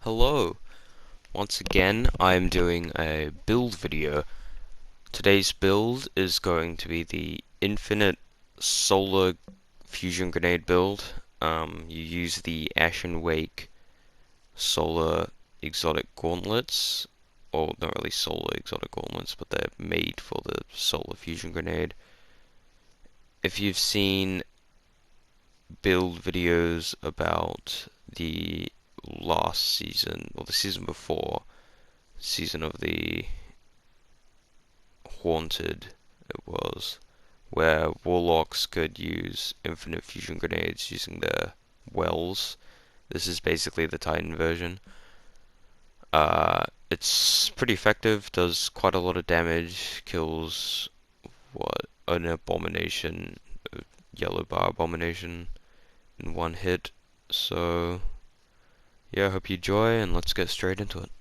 Hello! Once again, I'm doing a build video. Today's build is going to be the infinite solar fusion grenade build. You use the Ashen Wake solar exotic gauntlets, or not really solar exotic gauntlets, but they're made for the solar fusion grenade. If you've seen build videos about the last season, or the season before, season of the Haunted, it was, where warlocks could use infinite fusion grenades using their wells. This is basically the Titan version. It's pretty effective, does quite a lot of damage, kills what an abomination, a yellow bar abomination in one hit. So yeah, I hope you enjoy, and let's get straight into it.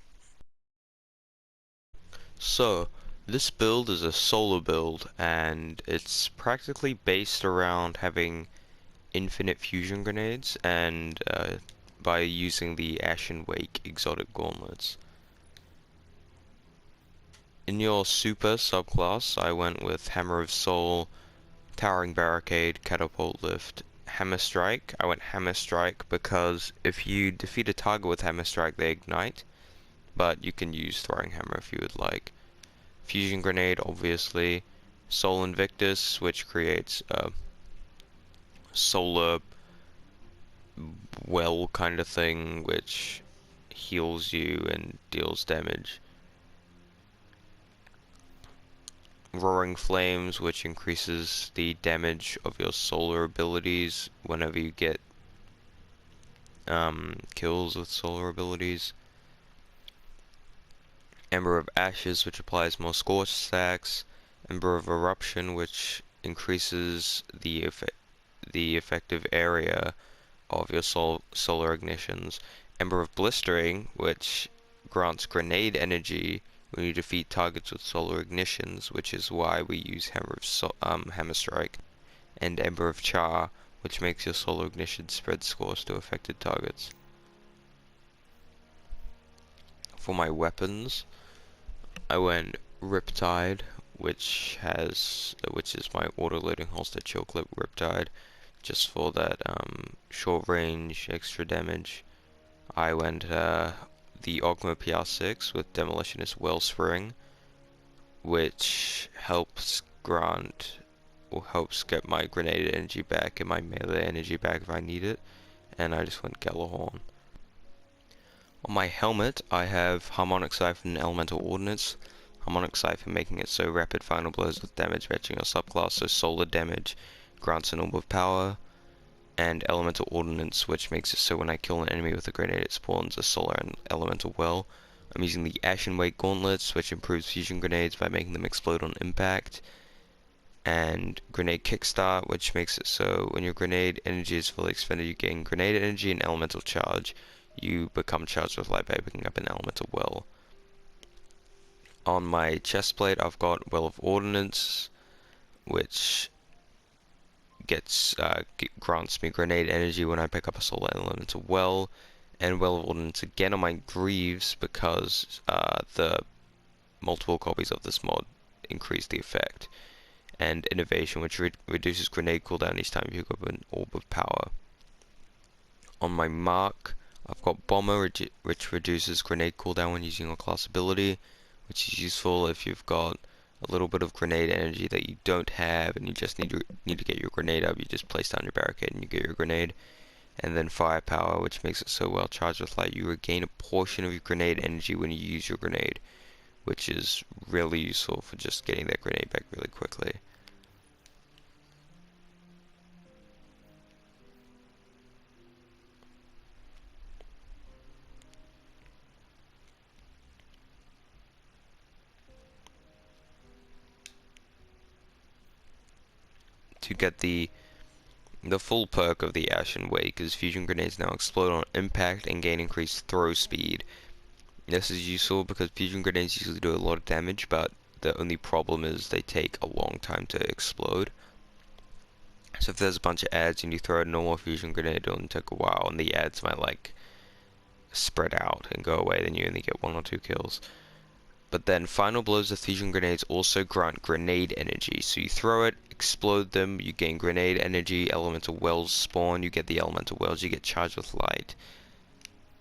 So, this build is a solo build, and it's practically based around having infinite fusion grenades and by using the Ashen Wake exotic gauntlets. In your super subclass, I went with Hammer of Soul, Towering Barricade, Catapult Lift, Hammer Strike. I went Hammer Strike because if you defeat a target with Hammer Strike, they ignite, but you can use Throwing Hammer if you would like. Fusion Grenade, obviously. Soul Invictus, which creates a solar well kind of thing, which heals you and deals damage. Roaring Flames, which increases the damage of your solar abilities whenever you get kills with solar abilities. Ember of Ashes, which applies more scorch stacks. Ember of Eruption, which increases the effective area of your solar ignitions. Ember of Blistering, which grants grenade energy when you defeat targets with solar ignitions, which is why we use Hammer Strike. And Ember of Char, which makes your solar ignition spread scores to affected targets. For my weapons, I went Riptide, which is my auto-loading holster chill clip Riptide, just for that short range extra damage. I went the Ogma PR6 with Demolitionist Wellspring, which helps get my grenade energy back and my melee energy back if I need it, and I just went Gjallarhorn. On my helmet, I have Harmonic Siphon and Elemental Ordnance. Harmonic Siphon making it so rapid final blows with damage matching your subclass, so solar damage grants an orb of power, and Elemental Ordnance, which makes it so when I kill an enemy with a grenade it spawns a solar and elemental well. I'm using the Ashen Wake Gauntlets, which improves fusion grenades by making them explode on impact, and Grenade Kickstart, which makes it so when your grenade energy is fully expended you gain grenade energy and elemental charge. You become charged with light by picking up an elemental well. On my chest plate I've got Well of Ordnance, which grants me grenade energy when I pick up a solar elemental well, and Well of Ordnance again on my greaves because the multiple copies of this mod increase the effect, and Innovation, which reduces grenade cooldown each time you pick up an orb of power. On my mark, I've got Bomber, which reduces grenade cooldown when using a class ability, which is useful if you've got a little bit of grenade energy that you don't have and you just need to get your grenade up. You just place down your barricade and you get your grenade. And then Firepower, which makes it so while charged with light you regain a portion of your grenade energy when you use your grenade, which is really useful for just getting that grenade back really quickly. To get the full perk of the Ashen Wake is fusion grenades now explode on impact and gain increased throw speed. This is useful because fusion grenades usually do a lot of damage, but the only problem is they take a long time to explode. So if there's a bunch of ads and you throw a normal fusion grenade, it'll take a while, and the ads might like spread out and go away, then you only get 1 or 2 kills. But then final blows of fusion grenades also grant grenade energy. So you throw it, explode them, you gain grenade energy, elemental wells spawn, you get the elemental wells, you get charged with light.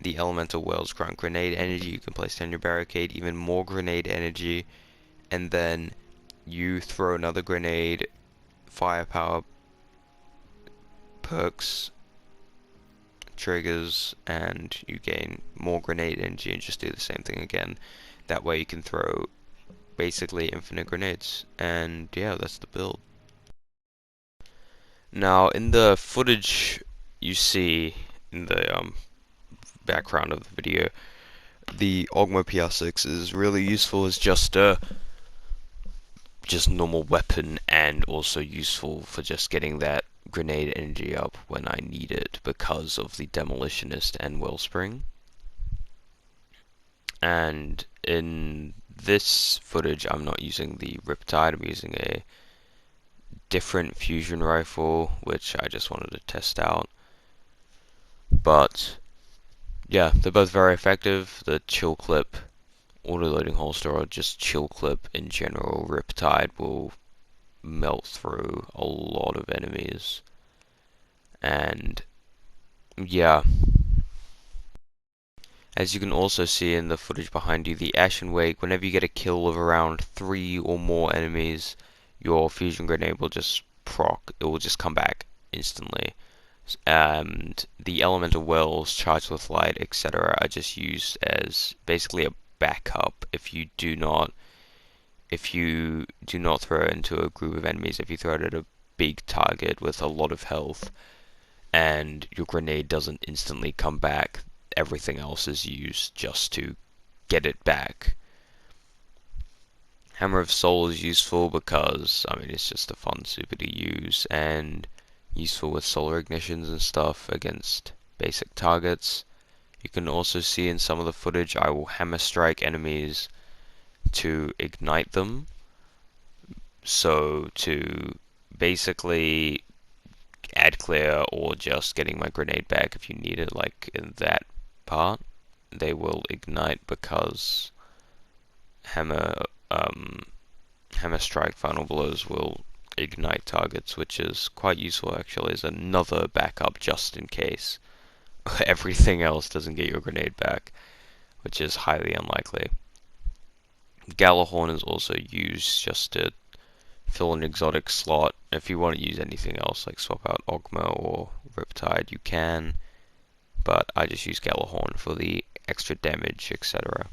The elemental wells grant grenade energy, you can place down your barricade, even more grenade energy, and then you throw another grenade, firepower, perks, triggers, and you gain more grenade energy and just do the same thing again. That way you can throw basically infinite grenades, and yeah, that's the build. Now in the footage you see in the background of the video, the Ogma PR6 is really useful as just a normal weapon, and also useful for just getting that grenade energy up when I need it because of the Demolitionist and Wellspring. And in this footage I'm not using the Riptide, I'm using a different fusion rifle which I just wanted to test out. But yeah, they're both very effective. The chill clip autoloading holster, or just chill clip in general, Riptide will melt through a lot of enemies. And yeah, as you can also see in the footage behind you, the Ashen Wake, whenever you get a kill of around 3 or more enemies, your fusion grenade will just proc, it will just come back instantly. And the elemental wells, charged with light, etc. are just used as basically a backup if you do not throw it into a group of enemies, if you throw it at a big target with a lot of health and your grenade doesn't instantly come back, everything else is used just to get it back. Hammer of Soul is useful because, I mean, it's just a fun super to use, and useful with solar ignitions and stuff against basic targets. You can also see in some of the footage I will hammer strike enemies to ignite them. So to basically add clear, or just getting my grenade back if you need it, like in that part, they will ignite because hammer strike final blows will ignite targets, which is quite useful actually as another backup just in case everything else doesn't get your grenade back, which is highly unlikely. Gallahorn is also used just to fill an exotic slot. If you want to use anything else, like swap out Ogma or Riptide, you can, but I just use Gallahorn for the extra damage, etc.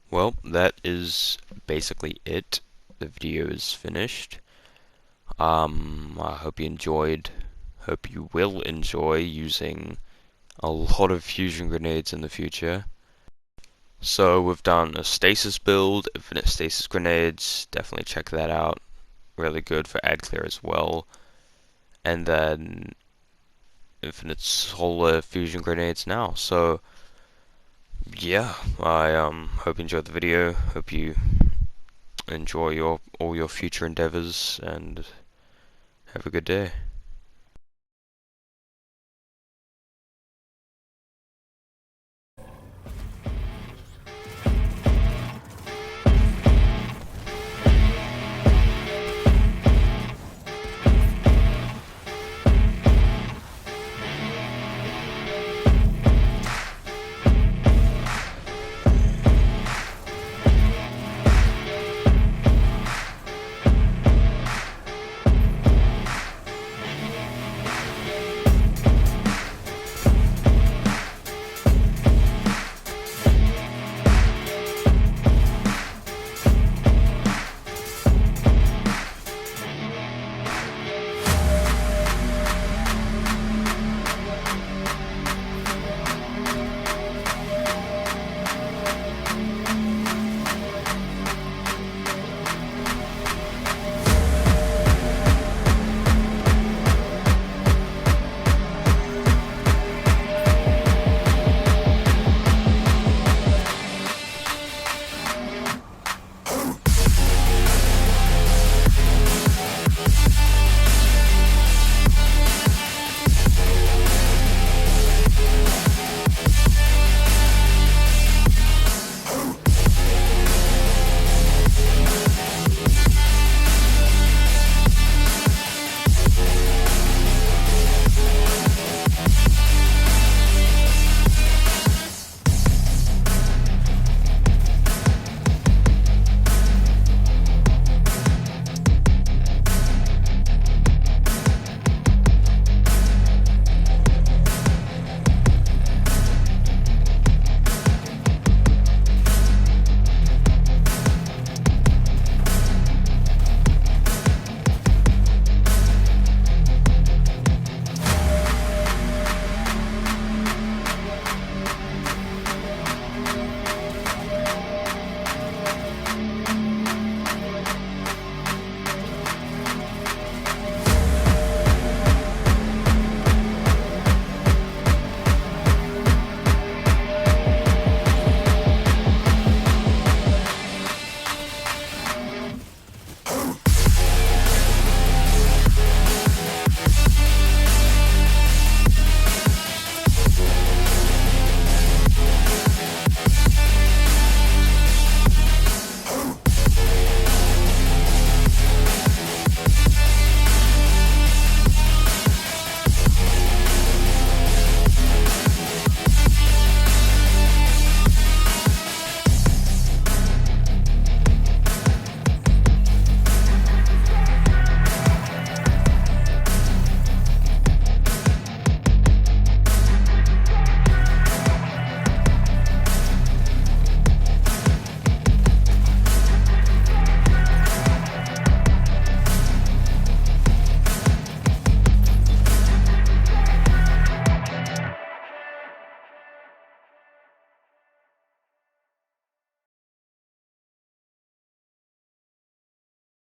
Well, that is basically it. The video is finished. I hope you enjoyed. Hope you will enjoy using a lot of fusion grenades in the future. So we've done a stasis build, infinite stasis grenades, definitely check that out. Really good for ad clear as well. And then infinite solar fusion grenades now. So yeah, I hope you enjoyed the video. Hope you enjoy all your future endeavors, and have a good day.